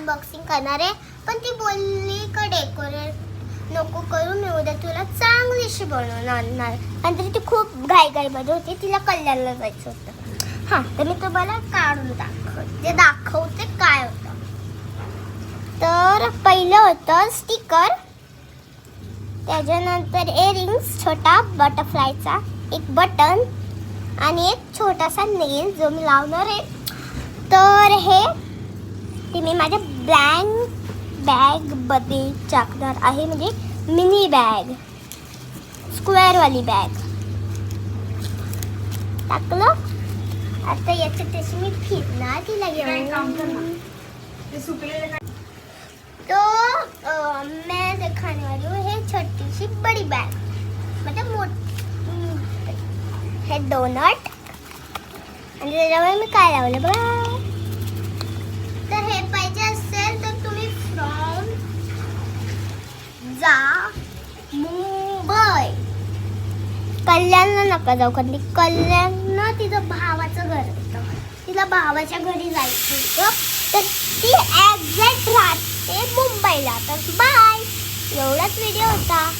Unboxing करणार आहे, पण ती बोलली का डेकोरेट नको करू, मी उद्या तुला चांगलीशी बनवून आणणार. आणि तरी ती खूप घाईमध्ये होती, तिला कल्याणला जायचं होतं. हां, तर मी तुम्हाला काढून दाखवते काय होतं. तर पहिलं होतं स्टिकर, त्याच्यानंतर इयरिंग्स छोटा बटरफ्लायचा, एक बटन आणि एक छोटासा नेल जो मी लावणार आहे. तर हे ते मी माझ्या बॅगमध्ये टाकणार आहे, म्हणजे मिनी बॅग, स्क्वेअरवाली बॅग टाकलं. आता याच्यात तशी मी फिरणार तिला घेऊन. तो मैं दिखाने वाली हूँ, हे छोटी सी बड़ी बैग, मतलब हे डोनट. आणि त्याच्यामुळे मी काय लावलं बघा. तर हे पाहिजे असेल तर तुम्ही फ्रॉम जा मुंबई, कल्याणला नका जाऊ, कारण कल्याणला तिचं भावाचं घर होतं, तिला भावाच्या घरी जायचं होतं. तर ती एक्झॅक्ट राहते मुंबईला. तर बाय, एवढाच व्हिडिओ होता.